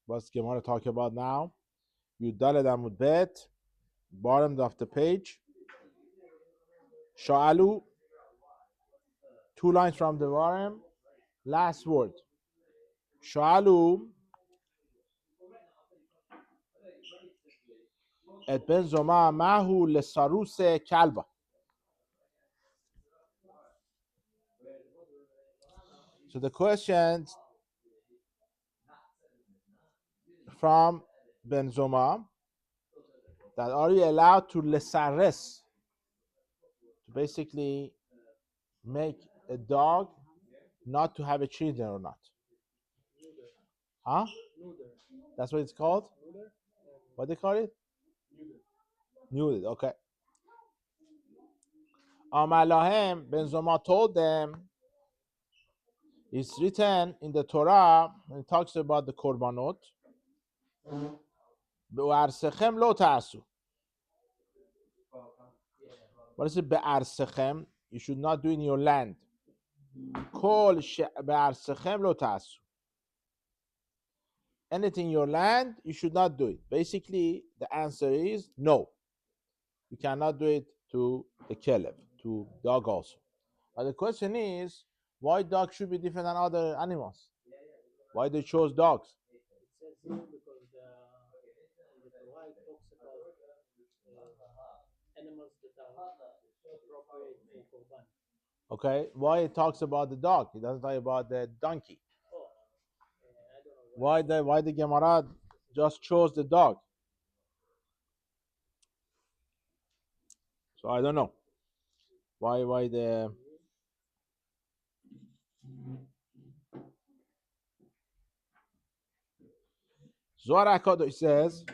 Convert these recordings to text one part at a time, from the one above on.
What's Gemara talking about now? Yudaled Amud Bet, bottom of the page. Sha'alu, 2 lines from the bottom. Last word. Sha'alu et ben zoma mahu lesaruse kalba. So the question from Ben Zoma, that are you allowed to lesares, to basically make a dog not to have a children or not? Huh? That's what it's called? What they call it? Neutered. Okay. Amalahem, Ben Zoma told them, it's written in the Torah, when it talks about the korbanot, be'arsechem lo ta'asu. What is it? Be'arsechem? You should not do in your land. Kol be'arsechem lo ta'asu. Anything in your land, you should not do it. Basically, the answer is no. You cannot do it to the kelev, to dog also. But the question is, why dogs should be different than other animals? Why they chose dogs? It says here because in the Torah it talks about animals that are appropriate for korban. Okay, why it talks about the dog? It doesn't talk about the donkey. I don't know. Why the Gemara just chose the dog? So I don't know. Why the Zohar HaKadosh says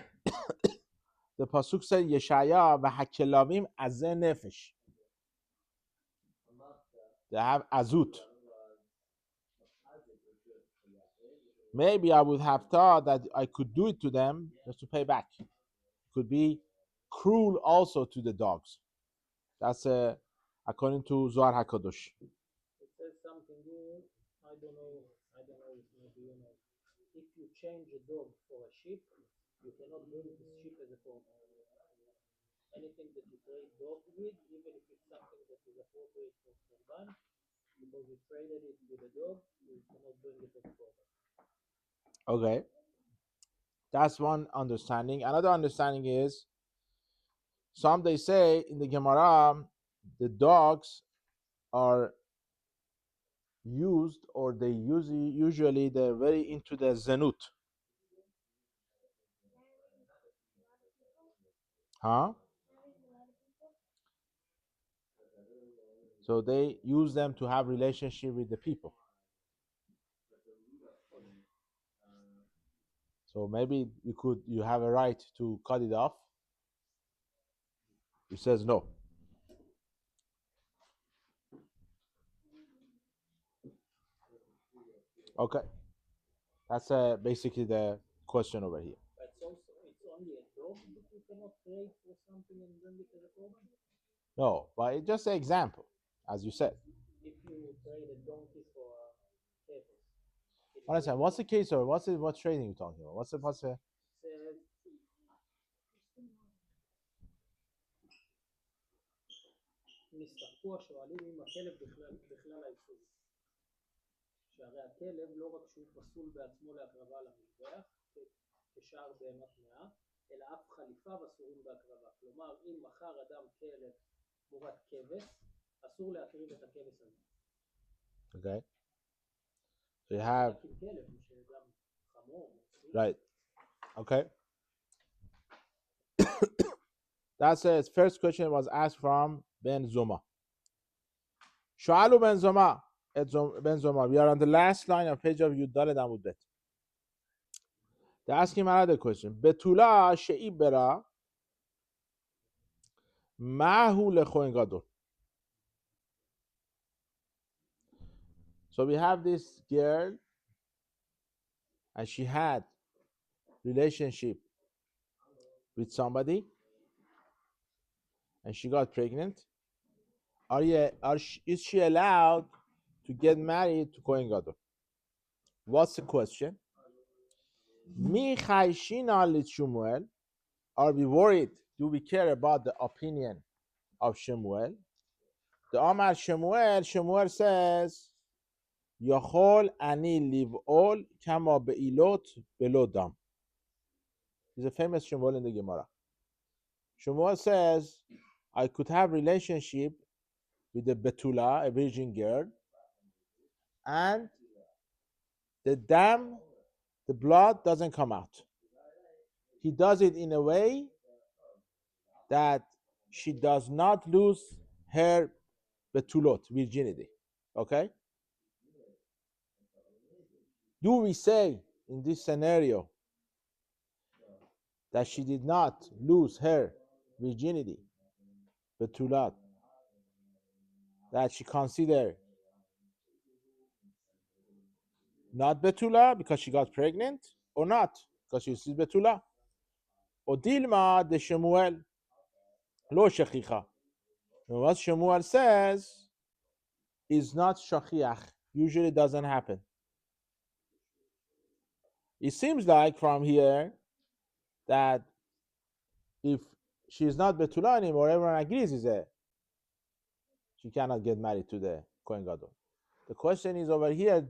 the pasuk says Yeshaya v'hakelavim azeh nefesh. They have azut. Maybe I would have thought that I could do it to them just to pay back. It could be cruel also to the dogs. That's according to Zohar HaKadosh. It says something here. I don't know if maybe you know. If you change a dog for a sheep, you cannot bring the sheep as a korban. Anything that you trade dog with, even if it's something that is appropriate for korban, because you traded it with a dog, you cannot bring it as a korban. Okay. That's one understanding. Another understanding is, some they say in the Gemara, the dogs are used, or they usually they're very into the zenut. Huh? So they use them to have relationship with the people. So maybe you have a right to cut it off. He says no. Okay. That's basically the question over here. But it's only a dog that you cannot trade for something and bring it as a korban? No, but it's just an example, as you said. If you trade a donkey for a cattle. Understand? What's the case, or what trading you talking about? What's the נסתפקו השואלים עם הכלב בכלל האיסורים. שהרי הכלב לא רק שהוא פסול בעצמו להקרבה על המזבח, כשאר בהמה טמאה, אלא אף חליפיו אסורים בהקרבה. כלומר, אם מכר אדם כלב תמורת כבש, אסור להקריב את הכבש הזה. Okay. So you have כלב, שגם חמור. right. Okay. That's his first question was asked from Ben Zoma. Shalu Ben Zoma. Ben Zoma. We are on the last line of page of Yudaled Amud Bet. They ask him another question. Betula she'ibera mahu lechoin gadol. So we have this girl, and she had relationship with somebody, and she got pregnant. Is she allowed to get married to Kohen Gadol? What's the question? Mi chayshina Shmuel. Are we worried? Do we care about the opinion of Shmuel? The Amar Shmuel says, Yachol ani liv'ol kama be'ilot belodam. He's a famous Shmuel in the Gemara. Shmuel says, I could have relationship with a betula, a virgin girl, and the dam, the blood doesn't come out. He does it in a way that she does not lose her betulot, virginity. Okay? Do we say in this scenario that she did not lose her virginity, betulat, that she considered not betula because she got pregnant, or not because she's betula? Or dilma de Shemuel lo shechicha. What Shemuel says is not shachiach. Usually doesn't happen. It seems like from here that if she's not betula anymore, everyone agrees is that she cannot get married to the Kohen Gadol. The question is over here: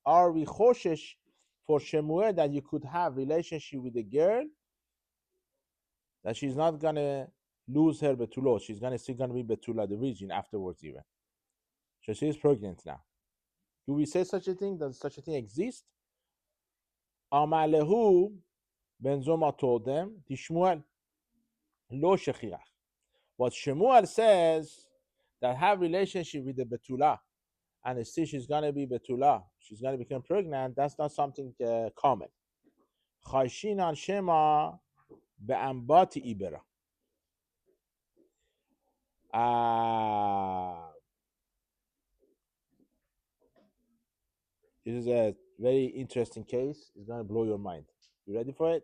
are we choshesh for Shemuel that you could have relationship with a girl that she's not gonna lose her betulot? She's still gonna be betula, the virgin, afterwards even. So she is pregnant now. Do we say such a thing? Does such a thing exist? Amalehu ben Zoma told them, Shmuel lo shechiach. What Shemuel says that have relationship with the betula and still she's gonna be betula, she's gonna become pregnant. That's not something common. Chayshin shema be'ambati ibera. This is a very interesting case. It's gonna blow your mind. You ready for it?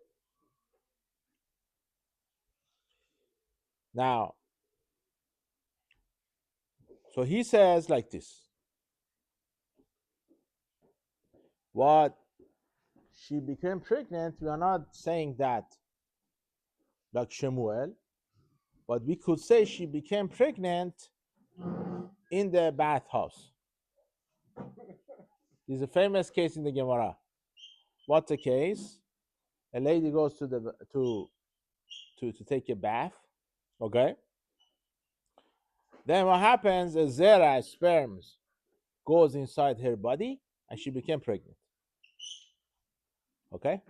Now, so he says like this. What she became pregnant, we are not saying that like Shemuel, but we could say she became pregnant in the bathhouse. This is a famous case in the Gemara. What's the case? A lady goes to take a bath. Okay. Then what happens? A zera, sperms, goes inside her body, and she became pregnant. Okay.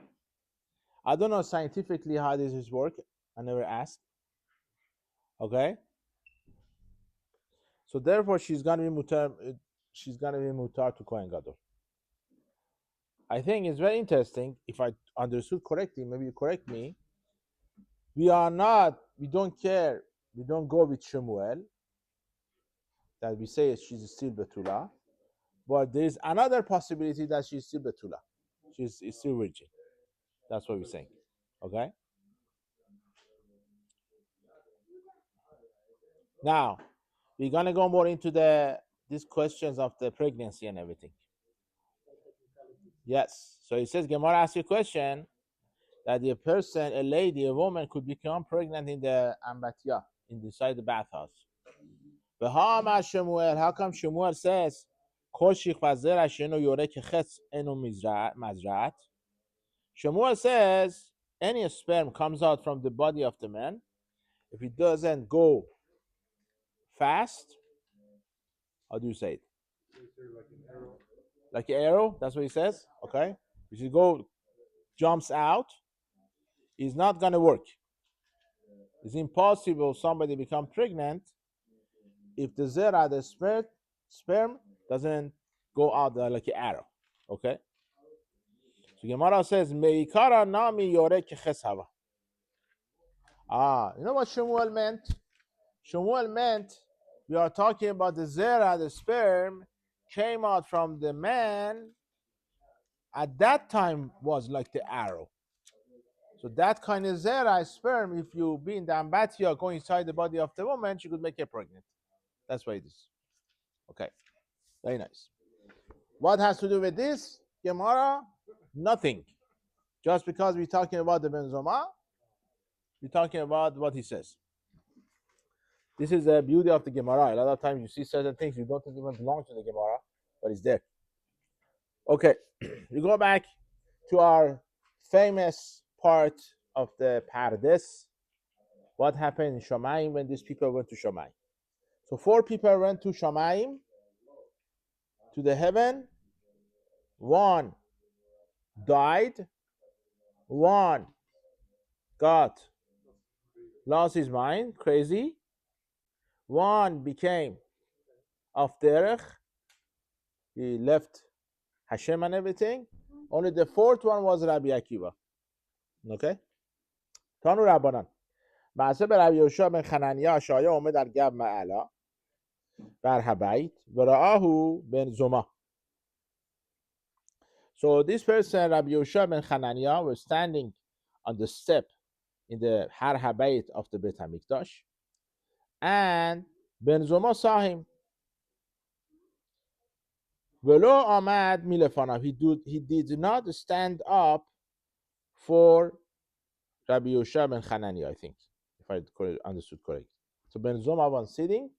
I don't know scientifically how this is work. I never asked. Okay. So therefore, she's gonna be mutar. She's gonna be mutar to Kohen Gadol. I think it's very interesting. If I understood correctly, maybe you correct me. We don't care. We don't go with Shemuel that we say she's still betula, but there is another possibility that she's still betula. She's still virgin. That's what we're saying. Okay. Now we're gonna go more into these questions of the pregnancy and everything. Yes. So it says Gemara asks you a question that a person, a lady, a woman could become pregnant in the ambatya, inside the bathhouse. But how come Shemuel says Shemuel says any sperm comes out from the body of the man, if it doesn't go fast, how do you say it? Like an arrow, that's what he says. Okay. If it jumps out, it's not gonna work. It's impossible somebody become pregnant if the zera, the sperm doesn't go out like an arrow. Okay. So Gemara says, Meikara nami yore kecheshava. You know what Shemuel meant? Shemuel meant we are talking about the zera, the sperm, came out from the man. At that time was like the arrow. So that kind of zera, sperm, if you be in the ambatya, go inside the body of the woman, she could make her pregnant. That's what it is. Okay, very nice. What has to do with this, Gemara? nothing. Just because we're talking about the Ben Zoma, we're talking about what he says. This is the beauty of the Gemara. A lot of times you see certain things you don't even belong to the Gemara, but it's there. Okay, we go back to our famous part of the Pardes. What happened in Shamayim when these people went to Shamayim? So 4 people went to Shamayim, to the heaven. 1 died. 1 lost his mind, crazy. 1 became off derech. He left Hashem and everything. Only the 4th one was Rabbi Akiva. Okay? Tanu Rabbanan. معصب ربی یوشع بن خننیا شایع اومد در گب معلا بر هبیت و رآهو بن زما. So this person, Rabbi Yoshua ben Hananiah, was standing on the step in the Har Habayit of the Beit HaMikdash, and Ben Zoma saw him. Velo Amad Milefanav. He did not stand up for Rabbi Yoshua ben Hananiah, I think, if I understood correctly. So Ben Zoma was sitting.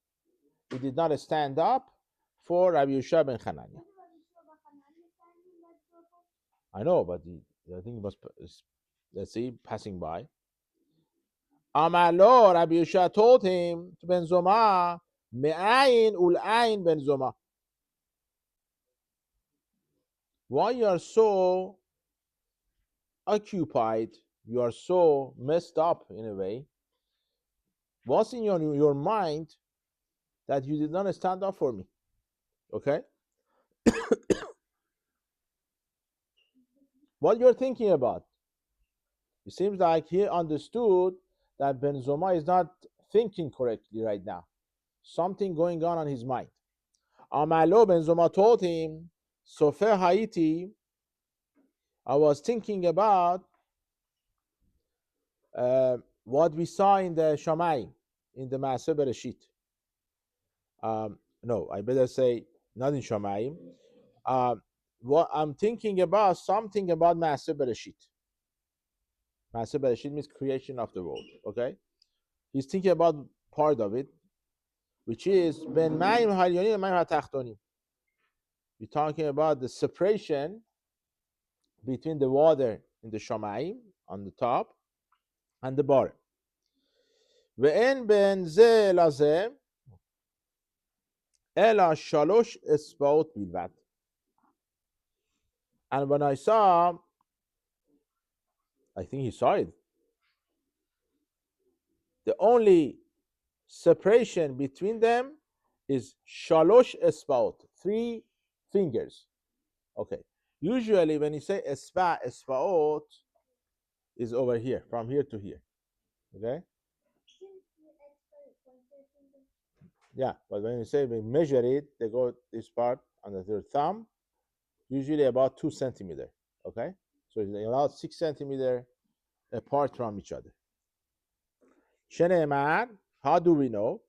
He did not stand up for Rabbi Yoshua ben Hananiah. I know, but I think it was, let's see, passing by. Amalo, Rabbi Yoshua told him to Ben Zoma, Me'ayin ul'ayin Ben Zoma. Why you are so occupied, you are so messed up in a way, what's in your mind that you did not stand up for me? Okay? What you're thinking about? It seems like he understood that Ben Zoma is not thinking correctly right now. Something going on his mind. Amalo, Ben Zoma told him, Sofer Haiti, I was thinking about what we saw in the Shamayim, in the Maaseh Bereshit. No, I better say not in Shamayim. What I'm thinking about, something about Maaseh Bereshit. Maaseh Bereshit means creation of the world. Okay, he's thinking about part of it, which is Ben Ma'im Halyonim and Ma'im HaTachtonim. We're talking about the separation between the water in the Shamayim on the top and the bottom. Ve'en ben ze laze ela shalosh esbaot bilvad. And when I saw, I think he saw it, the only separation between them is shalosh esbaot, 3 fingers. Okay. Usually when you say esbaot is over here, from here to here. Okay? Yeah, but when you say we measure it, they go this part under their thumb, usually about 2 centimeters. Okay? So it's about 6 centimeters apart from each other. Shene'emar, how do we know?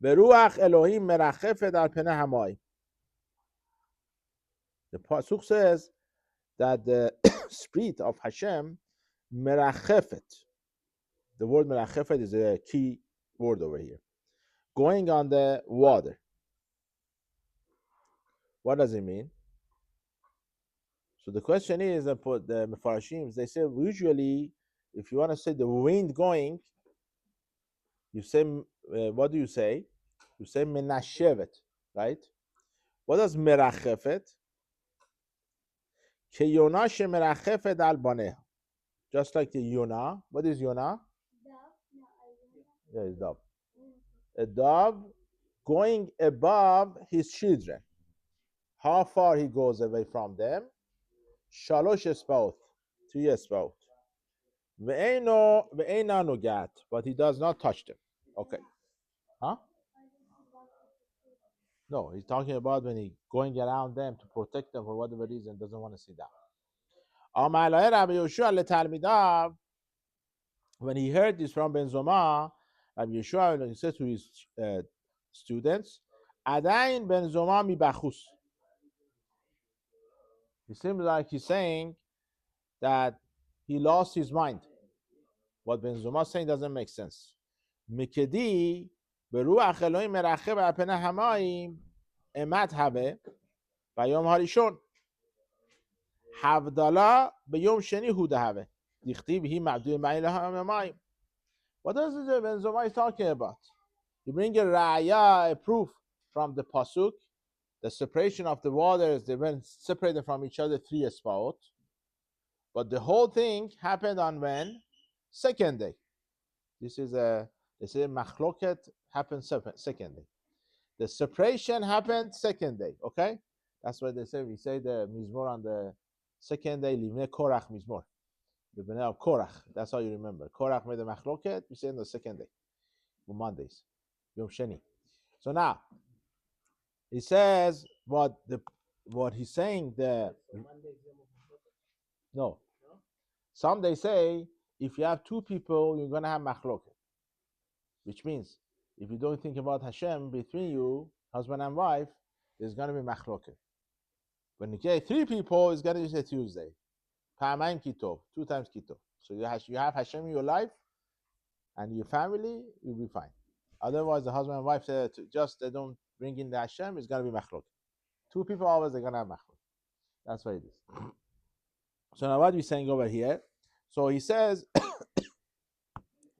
Beruach Elohim merachefet al penei hamayim. The pasuk says that the spirit of Hashem merachefet. The word merachefet is a key word over here. Going on the water. What does it mean? So the question is, the Mefarashim, they say usually, if you want to say the wind going, you say, what do you say? You say menashevet, right? What does merachefet? Ke Yonah shemerachefet al baneh. Just like the Yonah. What is Yonah? Yeah, it's dove. A dove going above his children. How far he goes away from them? Shalosh esbaot, 3 esbaot. Ve'eina nogat, but he does not touch them. Okay. Huh? No, he's talking about when he's going around them to protect them for whatever reason, doesn't want to sit down. When he heard this from Ben Zoma, Rabbi Yeshua, he said to his students, Adain Ben Zoma mi bachus. It seems like he's saying that he lost his mind. What Ben Zoma is saying doesn't make sense. Mikedi beruach Elohim merache b'apnei hamayim emat have b'yom harishon havdala b'yom sheni hu dehave dichtiv hi ma'du ma'il hamayim. What does Ben Zoma is talking about? You bring a raya, a proof from the pasuk, the separation of the waters. They went separated from each other 3 spot, but the whole thing happened on when? Second day. This is a, they say machloket happened second day. The separation happened second day. Okay, that's why they say, we say the mizmor on the second day. Livnei korach mizmor, the bnei of Korach. That's how you remember. Korach made the machloket. We say on the second day, on Mondays, Yom Sheni. So now he says what he's saying. No. Some they say if you have 2 people, you're gonna have machloket, which means if you don't think about Hashem between you, husband and wife, there's gonna be machloket. When you get 3 people, it's gonna be a Tuesday. Pa'amayim kitov, 2 times kitov. So you have Hashem in your life and your family, you'll be fine. Otherwise, the husband and wife they don't bring in the Hashem, it's gonna be machloket. 2 people always they're gonna have machloket. That's what it is. So now what we're saying over here. So he says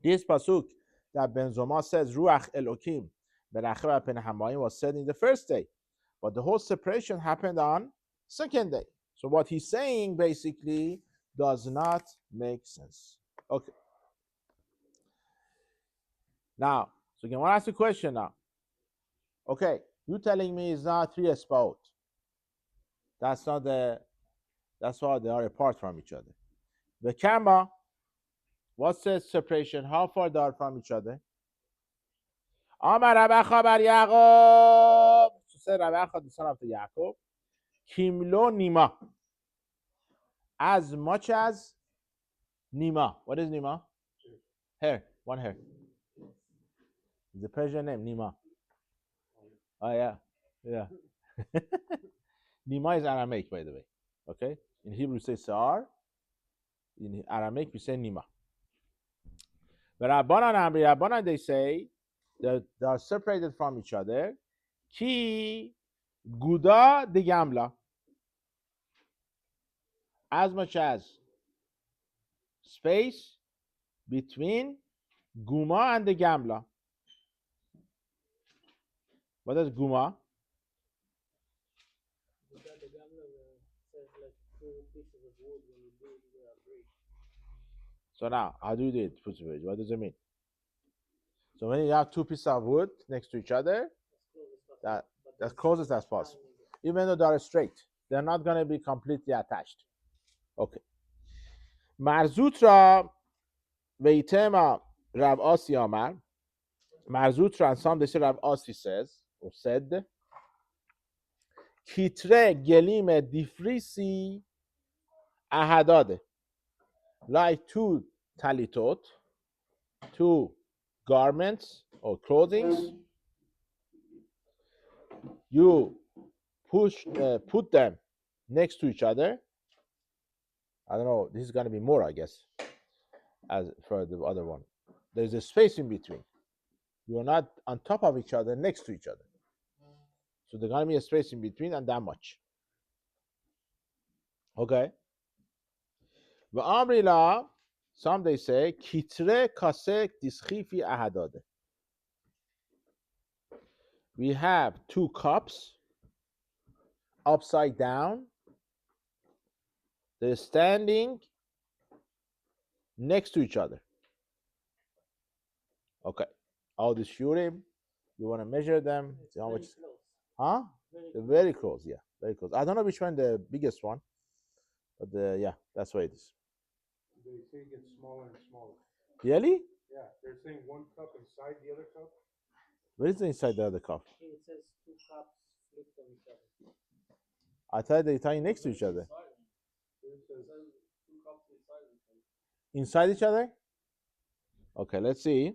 this pasuk that Ben Zoma says Ruach Elokim Beracheh Pnei Hamayim was said in the first day, but the whole separation happened on second day. So what he's saying basically does not make sense. Okay. Now, so you want to ask a question now. Okay, you telling me it's not 3 spot. That's not the. That's why they are apart from each other. The camera. What's the separation? How far they are from each other? Amar Rabacha bar Yaakov. So said Rabacha, the son of the Yaakov. Kimlo Nima. As much as Nima. What is Nima? Hair. 1 hair. It's a Persian name, Nima. Oh, yeah. Yeah. Nima is Aramaic, by the way. Okay? In Hebrew, we say Sa'ar. In Aramaic, we say Nima. But Rabbanan, they say that they are separated from each other. Ki Guda de Gamla. As much as space between Guma and the Gamla. What is Guma? So now, how do you do it? What does it mean? So when you have 2 pieces of wood next to each other, that's closest as possible. Even though they are straight, they're not going to be completely attached. Okay. Marzutra veitema Rav Asi Amar. Marzutra, and some they say Rav Asi says or said, Kitre gelime difrisi ahadade. Like 2 talitot, 2 garments or clothing, you put them next to each other. I don't know, this is going to be more, I guess, as for the other one. There's a space in between. You're not on top of each other, next to each other. So there's going to be a space in between, and that much. Okay. V'amrila, some they say, kitre kasek dischifi ahadade. We have 2 cups upside down. They're standing next to each other. Okay. All the shiurim, you want to measure them. See how much? Huh? They're very close. Yeah, very close. I don't know which one the biggest one, but yeah, that's what it is. They say it gets smaller and smaller. Really? Yeah, they're saying 1 cup inside the other cup. Where is the inside the other cup? It says 2 cups flipped on each other. I thought they're tying next to each other. It says 2 cups inside each other. Inside each other? Okay, let's see.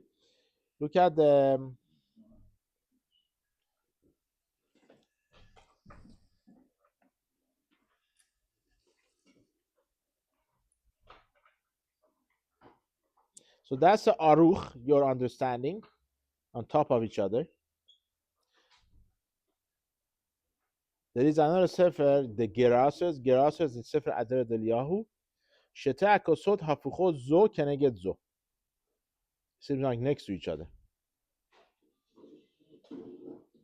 Look at the. So that's the aruch, your understanding, on top of each other. There is another sefer, the Gerasers. Gerasers is sefer Adar Eliyahu. Shete akosot hafuchot zo keneged zo. Seems like next to each other.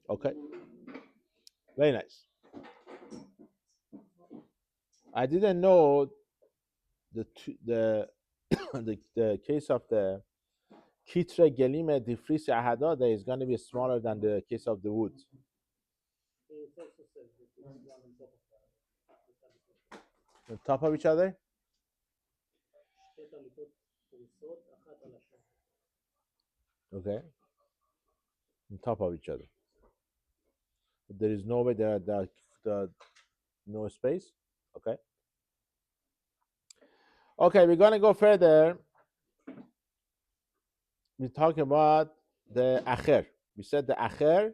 Okay. Very nice. I didn't know the the case of the Kitre Gelime Difris Ahada that is going to be smaller than the case of the wood. It also says that it's one on top of On top of each other? שתי טליתות פרוסות, אחת על השנייה. Okay. On top of each other. But there is no way there are no space. Okay. Okay, we're going to go further. We talk about the acher. We said the acher.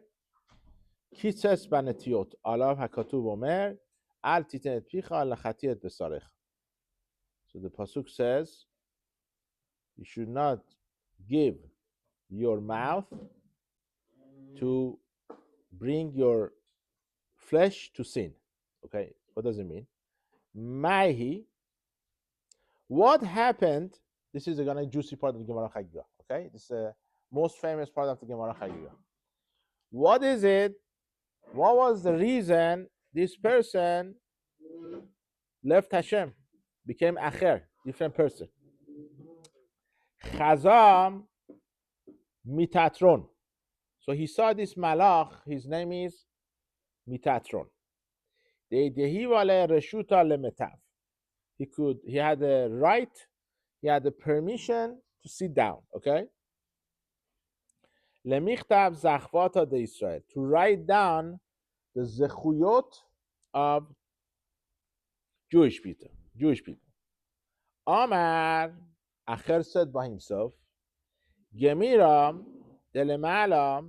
Kitzes banetiot. Alav hakatuv omer. Al titen et picha lachati et besarech. So the pasuk says, you should not give your mouth to bring your flesh to sin. Okay, what does it mean? Mahi. What happened? This is a gonna juicy part of the Gemara Chagiga. Okay, this is the most famous part of the Gemara Chagiga. What is it? What was the reason this person left Hashem, became acher, different person? Chazam mitatron. So he saw this malach. His name is Mitatron. He had the right, he had the permission to sit down, okay? Lemichtav zachvata de Israel, to write down the zechuyot of Jewish people. Amar, Acher said by himself, Gemira delemala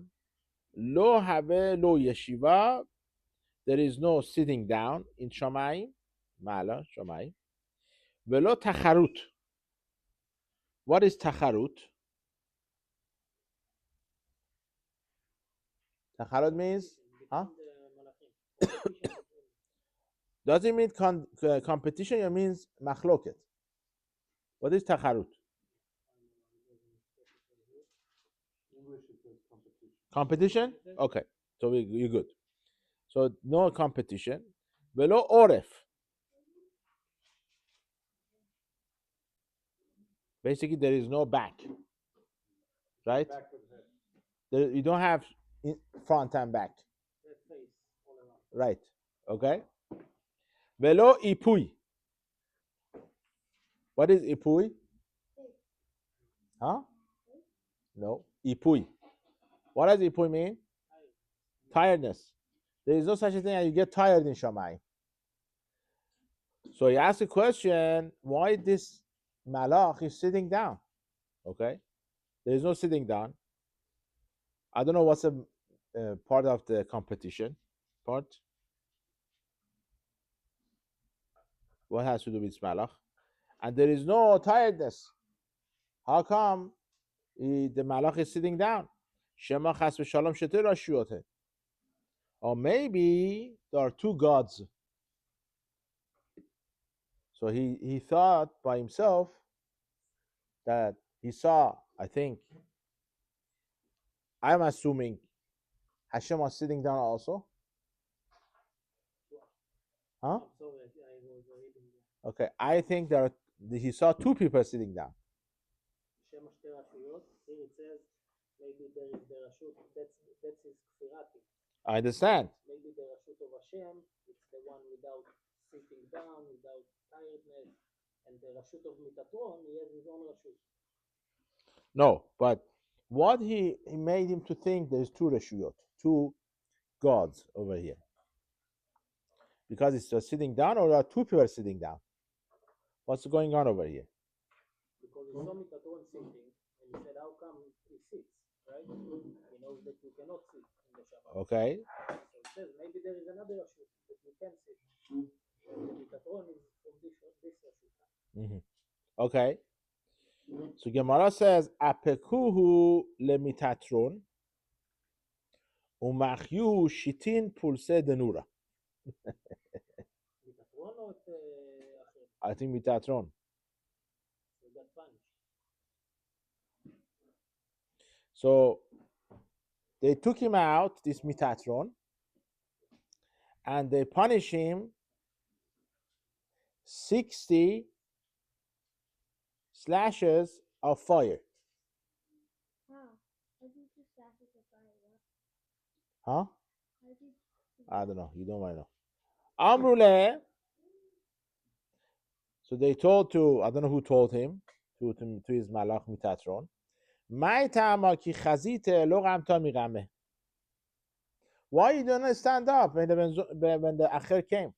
lo have lo yeshiva. There is no sitting down in Shamayim, Mala, Shamayim. Velo tacharut. What is tacharut? Tacharut means, huh? Does it mean competition or means machloket? What is tacharut? English it says competition. Competition? Okay, so you're good. So no competition. Velo oref. Basically, there is no back, right? Back of the head. You don't have front and back, face all around. right? Okay. Velo ipui. What is ipui? Huh? No. Ipui. What does ipui mean? Tiredness. There is no such a thing as you get tired in Shammai. So he asked a question, why this malach is sitting down? Okay. There is no sitting down. I don't know what's a part of the competition part. What has to do with malach? And there is no tiredness. How come the malach is sitting down? Shema chas v'shalom sheter ashiyoteh. Or maybe there are two gods. So he thought by himself that he saw, I think, I'm assuming Hashem was sitting down also. Huh? I'm sorry, I was reading that. Okay, I think he saw two people sitting down. שם שתי רשויות, here it says, maybe there is the רשות, that's his כפירתי. I understand. Maybe the רשות of Hashem, it's the one without sitting down, without tiredness, and the רשות of Mitatron, he has his own רשות. No, but what he made him to think there's two reshuyot, two gods over here. Because it's just sitting down, or are two people sitting down? What's going on over here? Because he saw Mitatron sitting, and he said, how come he sits, right? He knows that you cannot sit in the Shabbat. Okay. So he says, maybe there is another rashut that you can sit. The Mitatron is from this rashut. Okay. So Gemara says, "Apekuhu lemitatron, umachyu shitin pulse denura." מיטטרון או את אחר? I think mitatron. So that punish. So they took him out, this mitatron, and they punish him 60 slashes of fire. Huh? I don't know. You don't want to know. Amrule. So they told to, I don't know who told him, to his malach mitatron. My ta'ama ki chazite lo gamta migame. Why you don't stand up when the acher came?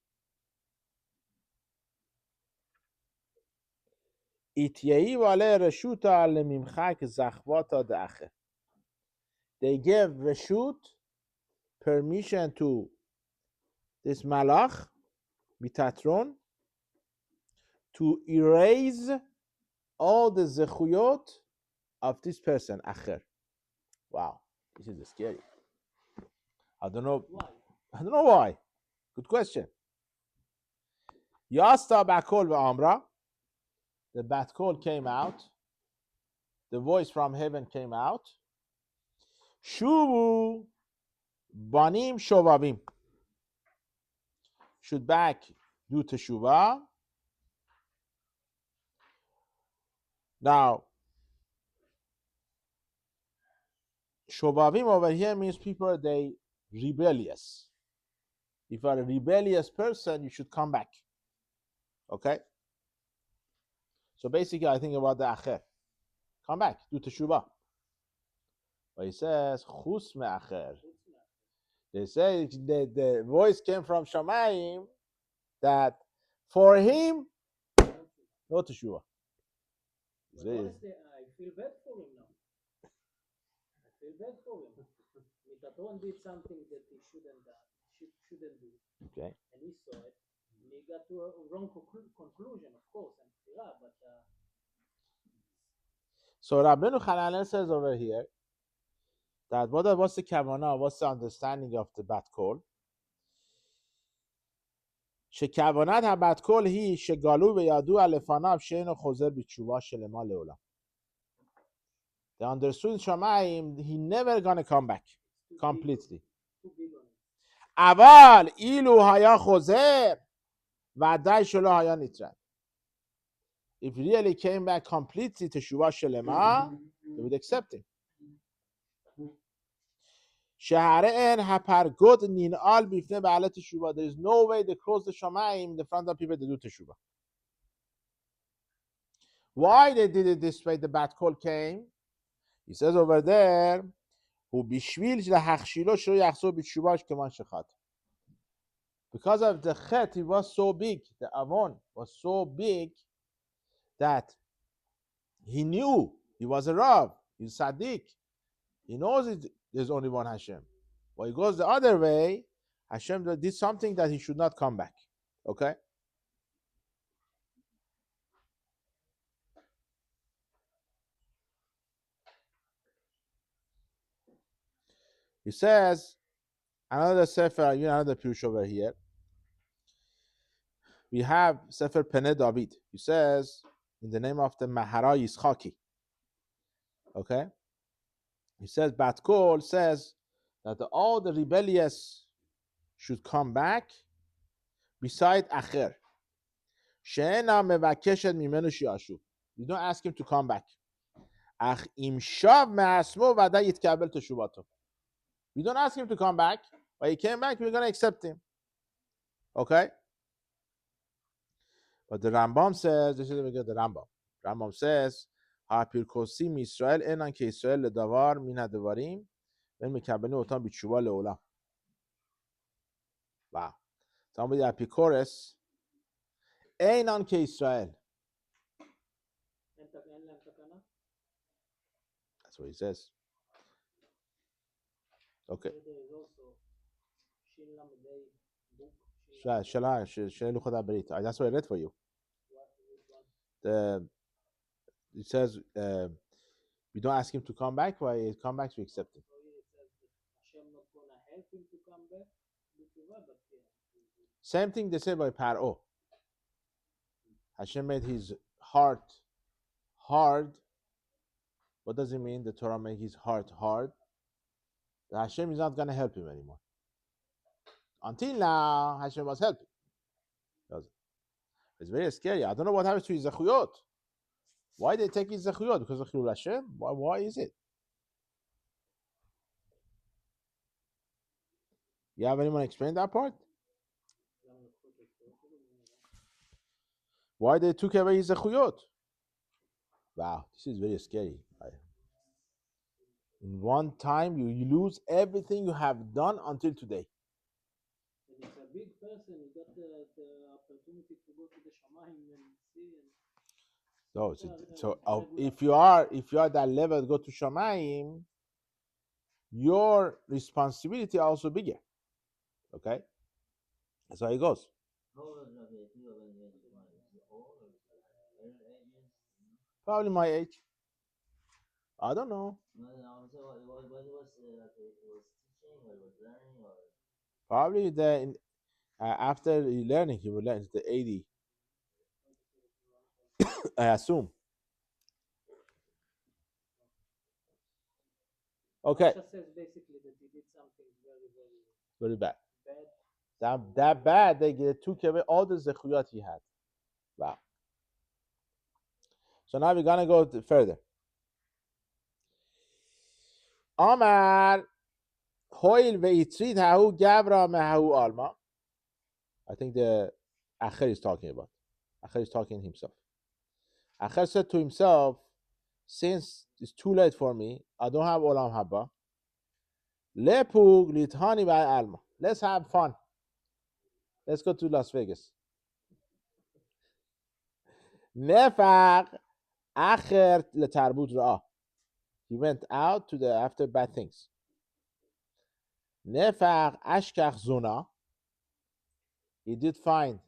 Ityei vale reshuta lemimchak zachvata de acher. They gave reshut, permission to this malach mitatron to erase all the zechuyot of this person acher. Wow, this is scary. I don't know. Why? I don't know why. Good question. Yasta bakol ve'amra. The bat call came out. The voice from heaven came out. Shuvu banim shovavim. Should back do teshuvah. Now, shovavim over here means people they rebellious. If you are a rebellious person, you should come back. Okay? So basically, I think about the acher. Come back, do teshuvah. But he says, chus me'acher. They say the voice came from Shamayim that for him, no teshuvah. But honestly, I feel bad for him now. I feel bad for him. Mitatron did something that he shouldn't do. Okay. And he saw it. And he got to a wrong conclusion, of course, and but So Rabbeinu Hananel says over here that what's the kavanah, what's the understanding of the bat kol? שכוונת הבת קול היא שגלו וידוע לפניו שאינו חוזר בתשובה שלמה לעולם. They understood in Shamayim he never gonna come back completely. אבל אילו היה חוזר ודאי שלא היה נטרד. If he really came back completely to תשובה שלמה, they would accept him. שהרי אין הפרגוד ננעל בפני בעלי תשובה. There is no way they close the Shamayim in the front of people that do תשובה. Why they did it this way? The bat call came. He says over there, ובשביל להכשילו שלא יחזור בתשובה כיוון שחטא. Because of the chet, it was so big, the avon was so big that he knew he was a Rav, he's Sadiq. He knows there's only one Hashem. But he goes the other way, Hashem did something that he should not come back. Okay? He says, another Sefer, another Pirush over here. We have Sefer Peneh David. He says, in the name of the Mahara Yitzchaki. Okay? He says, Bat Kol says that all the rebellious should come back beside Acher. She'ena mevakeshet mimenu shiashu. You don't ask him to come back. Ach im shav me'asmo v'aday yitkabel teshuvato. We don't ask him to come back, but he came back, we're going to accept him. Okay? But the Rambam says, this is where we get the Rambam. Rambam says, Ha'pirkosim Yisrael enan ke Yisrael ledavar min ha'devarim ven mekabelin otam b'tshuva le'olam. Wow. Somebody Apikores enan ke Yisrael. That's what he says. Okay. That's what I read for you. it says we don't ask him to come back. Why he come back, we accept him. So here it says that Hashem not gonna help him to come back, but yeah. Same thing they say by Paro. Hashem made his heart hard. What does it mean? The Torah made his heart hard. That Hashem is not going to help him anymore. Until now, Hashem was helping. It's very scary. I don't know what happens to his zechuyot. Why they take his zechuyot? Because of Chilul Hashem? Why is it? You have anyone explain that part? Why they took away his zechuyot? Wow, this is very scary. In one time, you lose everything you have done until today. And it's a big person. You got the opportunity to go to the Shamayim and see. So if you are at that level, go to Shamayim, your responsibility also bigger. Okay, that's how it goes. Probably my age. I don't know. Probably after learning, he will learn the 80. I assume. Okay. Just says basically that he did something very, very bad. bad. That bad, they took away all the zechuyot he had. Wow. So now we're gonna go further. Amar hoil veitrit hahu gavra mehahu alma. I think the Acher is talking about. Acher is talking himself. Acher said to himself, since it's too late for me, I don't have olam haba. Lepug lithani by alma. Let's have fun. Let's go to Las Vegas. Nefaq acher letarbut ra. He went out to after bad things. Nefaq ashkach zona. He did find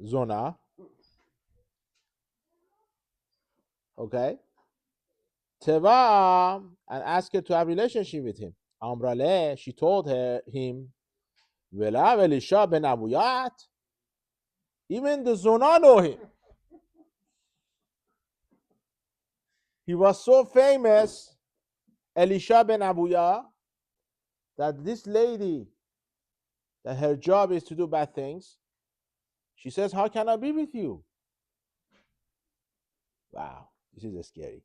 zona. Okay. Teva and asked her to have a relationship with him. Amrale, she told him, Vela Elisha ben Abuyat. Even the Zona know him. He was so famous, Elisha ben Abuya, that this lady, that her job is to do bad things, she says, how can I be with you? Wow, this is scary.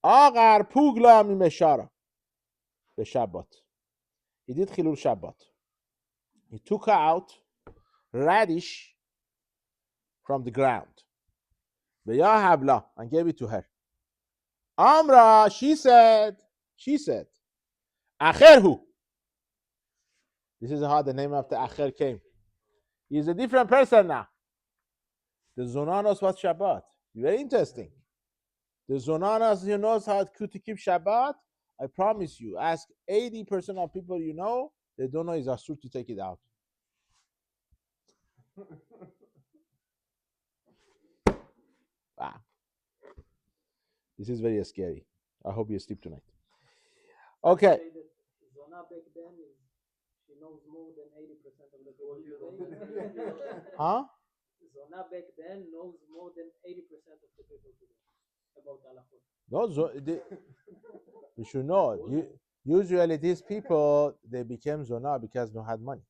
Agar pugla mi meshara. The Shabbat. He did Chilul Shabbat. He took her out radish from the ground. Habla and gave it to her. Amra, she said, Acherhu. This is how the name of the Acher came. He's a different person now. The Zonanos was Shabbat. Very interesting. The Zonanos, who knows how to keep Shabbat, I promise you, ask 80% of people you know, they don't know it's asur to take it out. Wow. This is very scary. I hope you sleep tonight. Okay. Zona back then, she knows more than 80% of the people today. Huh? Zona back then knows more than 80% of the people today about halachot. No, you should know. Usually these people, they became Zona because they had money.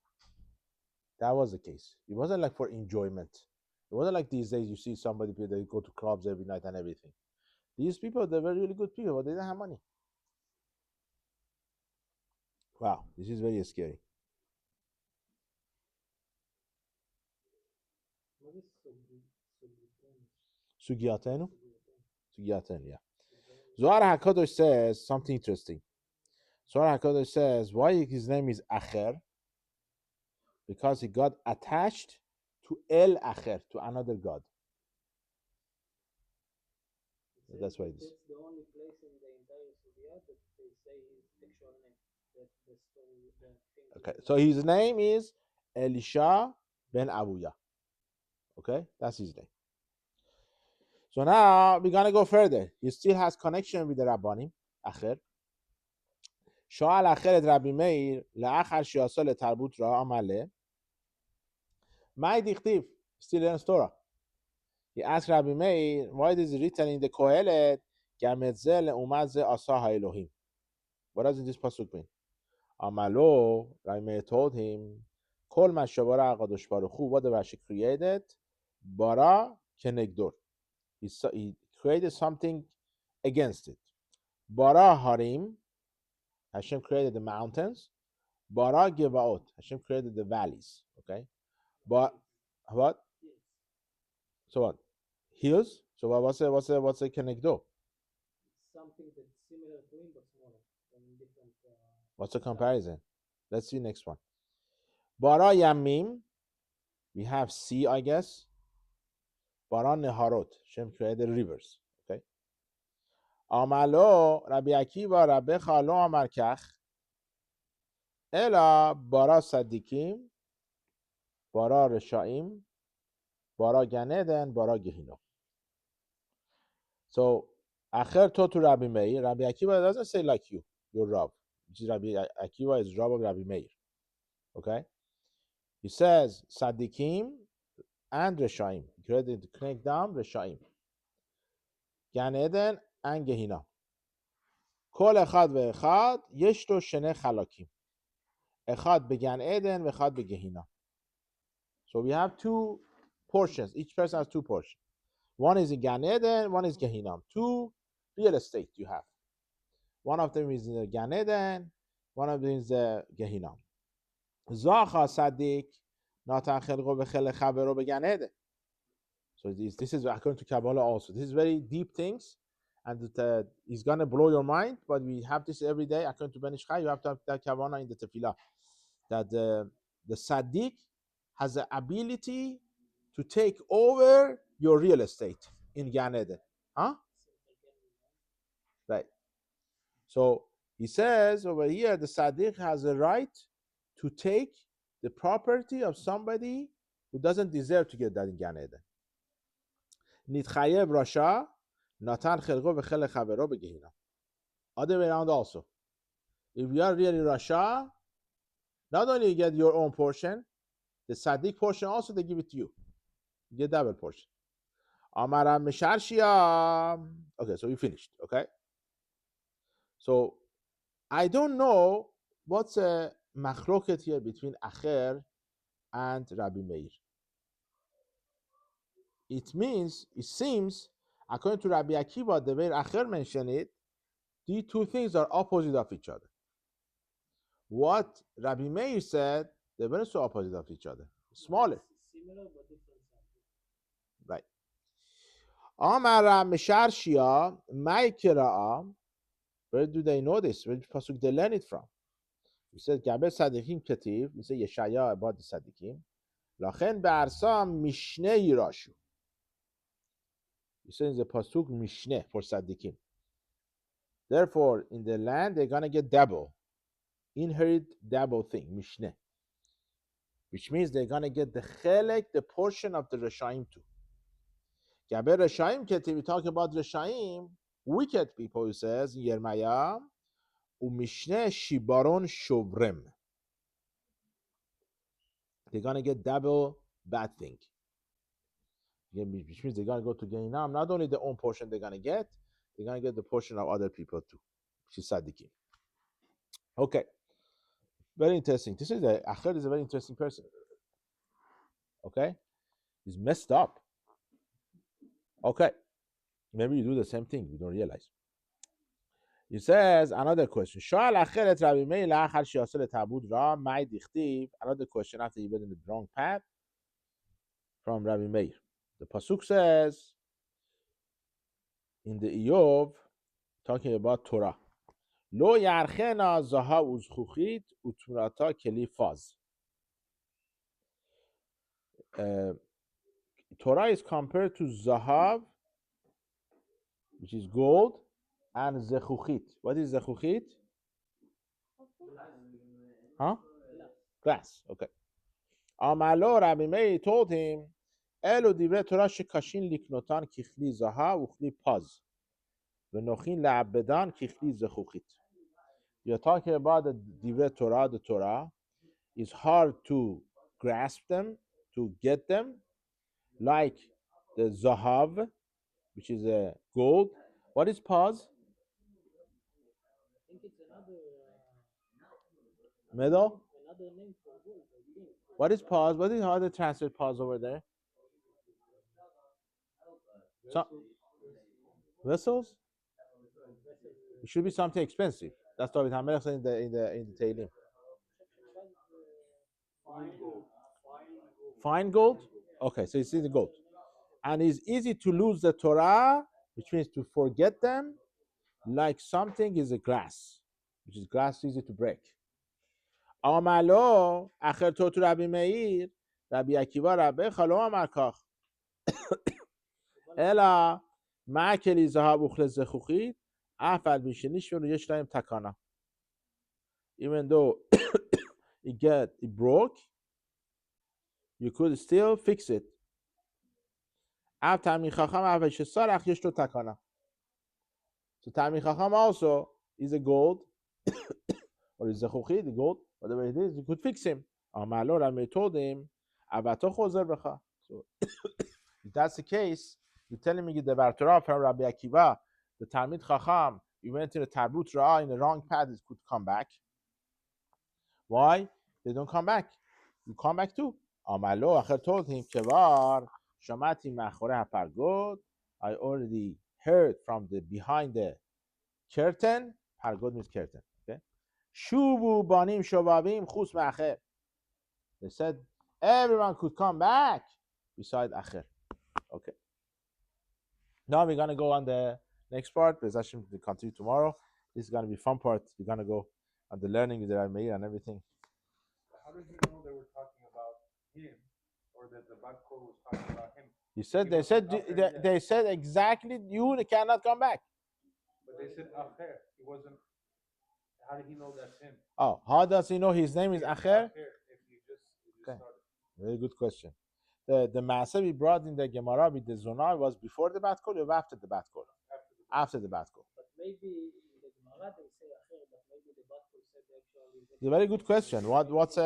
That was the case. It wasn't like for enjoyment. It wasn't like these days you see somebody, they go to clubs every night and everything. These people, they were really good people, but they didn't have money. Wow, this is very scary. Sugiyatenu? Sugiyatenu, yeah. Zohar HaKadosh says something interesting. Zohar HaKadosh says why his name is Acher? Because he got attached to El Acher, to another God. That's why it is. That's the only place in the entire Sugiyah that they say his actual name. Okay, so his name is Elisha ben Abuya. Okay, that's his name. So now we're gonna go further. He still has connection with the Rabbanim. Acher. شال آخر ربی میر لآخر شیاسال تربوت را عمله ما دیختیف still in Torah. He asked Rabbi Meir, why is it written in the Kohelet Gametzel Umaz Asah Elohim? What does this pasuk mean? Amalo, Rabbi Meir told him, Kol ma shavara Hakadosh Baruch Hu, whatever she created, bara kenegdor. He created something against it. Bara harim, Hashem created the mountains. Bara gevaot, Hashem created the valleys. Okay, but what? So what? Hills. So what's a kenegdor? Something that's similar to him but smaller and different. What's the comparison? Let's see next one. Bara yamim, we have sea, I guess. Bara neharot, Hashem created rivers. Okay. Amalo Rabbi Akiva Rabbi Chalo Amar Kach Ela bara sadikim, bara reshaim, bara ganeden, bara gehinnom. So Acher taught to Rabbi Meir. Rabbi Akiva doesn't say like you, your Rav. Which is Rabbi Akiva is Rav of Rabbi Meir. Okay. He says sadikim and reshaim. He created the knekdam reshaim. Gan Eden and Gehinnom. Kol echad ve'echad yesh lo shene chalakim. Echad began Eden, ve'echad beGehinnom. So we have two portions. Each person has two portions. One is in Gan Eden, one is Gehinnom. Two real estate you have. One of them is in the Gan Eden, one of them is the Gehinnom. Zacha sadik natan chelko v'chele chavero beGan Eden. So this is according to Kabbalah also. This is very deep things, and it's going to blow your mind, but we have this every day. According to Ben Ish Chai, you have to have that Kavanah in the Tefillah. That the Sadiq has the ability to take over your real estate in Gan Eden. Huh? Right. So he says over here, the Sadiq has a right to take the property of somebody who doesn't deserve to get that in Gan Eden. Nitchayev Rasha, Natan Chelko v'chele chavero beGehinnom. Other way around also. If you are really Rasha, not only you get your own portion, the Sadiq portion also they give it to you. You get double portion. Amara Misharshia. Okay, so you finished. Okay. So I don't know what's a machloket here between Acher and Rabbi Meir. It seems, according to Rabbi Akiva, the way Acher mentioned it, these two things are opposite of each other. What Rabbi Meir said, they weren't so opposite of each other. Smaller. Similar but different something. Right. Amara Misharshia, Maikira'a. Where do they know this? Where did Pasuk they learn it from? He said, Gaber Sadikim Ketiv, he said Yeshaya about the Sadikim. Lachen Be'arsa Mishneh Yirashu. He says the Pasuk Mishneh for Sadikim. Therefore, in the land, they're going to get double. Inherit double thing, Mishneh. Which means they're going to get the chelek, the portion of the Reshaim too. Gaber Reshaim Ketiv, we talk about Reshaim, wicked people, he says, in Yermaya, Umishneh Shibaron Shovrem. They're going to get double bad thing. Which means they're going to go to Gehinnom. Not only their own portion they're going to get the portion of other people too. Which is Sadiqim. Okay. Very interesting. Acher is a very interesting person. Okay? He's messed up. Okay. Maybe you do the same thing. You don't realize. He says, another question. Another question after he went in the wrong path from Rabbi Meir. The Pasuk says, in the Iyov, talking about Torah, Lo yarchena zahav uzchuchit utmurata keli faz. Torah is compared to zahav, which is gold, and zechuchit. What is zechuchit? Huh? Glass. Okay. Amalo Rabbi Meir told him, אלו דברי תורה שקשים לקנותן ככלי זהב וכלי פז ונוחין לעבדן ככלי זכוכית. You're talking about the דברי Torah, the Torah. It's hard to grasp them, to get them, like the zahav, which is a gold. What is paz? I think it's another Metal? another name for gold, I think. What is pause? What is how they translate pause over there? So, vessels? It should be something expensive. That's what Hamelech said in the Tehillim. Fine gold? Okay, so it's in the gold. And it's easy to lose the Torah, which means to forget them, like something is a glass, which is glass easy to break. Amalo, acher totu Rabbi Meir, Rabbi Akiva Rabbi Chalom Amar Kach. Ela ma'akeli zahav uchle zechuchit, af al b'shenishvenu yesh lahem takana. Even though it broke, you could still fix it. Av Talmid Chacham av shesarach yesh lo takana. So Talmid Chacham also is a gold, or is zechuchit, the gold, whatever it is, you could fix him. Amalo Rami told him, avato chozer b'cha. So if that's the case, you're telling me the Torah from Rabbi Akiva, the Talmid Chacham, you went to the Tarbut Ra'ah in the wrong path, it could come back. Why? They don't come back. You come back too. Amalo Acher told him, Kevar, Shamati Machore HaPargod, I already heard from the behind the curtain. Pargod means curtain. Okay. Shuvu Banim Shovavim Chus Ma'acher. They said everyone could come back beside Acher. Okay. Now we're gonna go on the next part. Because actually we continue tomorrow. This is gonna be fun part. We're gonna go on the learning with the Rameir and everything. How did you know they were talking about him, or that the bad code was talking about him? They said exactly you cannot come back. But they said Acher. It wasn't. How did he know that's him? Oh, how does he know his name is Acher? If you just Okay. started. Very good question. The Maaseh we brought in the Gemara with the Zonah was before the Bat Kol or after the Bat Kol? After the Bat Kol. But maybe in the Gemara they say Acher, but maybe the Batkol said actually. It's a very good question. What's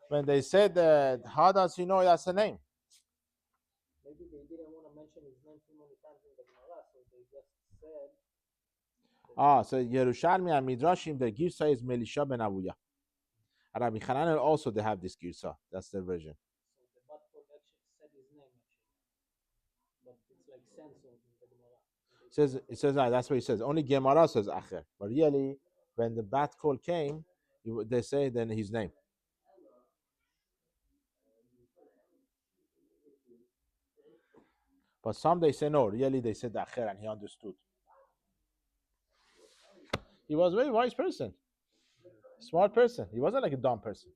when they said how does he know that's the name? Maybe they didn't want to mention his name too many times in the Gemara, so they just said. So Yerushalmi and Midrashim, the Girsa is Melisha ben Avuya. Rabbi Hanan also they have this Girsa. That's their version. So the Batkol actually said his name actually, but it's like censored in the Gemara. It says that's what he says. Only Gemara says Acher, but really, when the Bat Kol came, they say then his name. But some they say no, really they said Acher and he understood. He was a very wise person, smart person. He wasn't like a dumb person.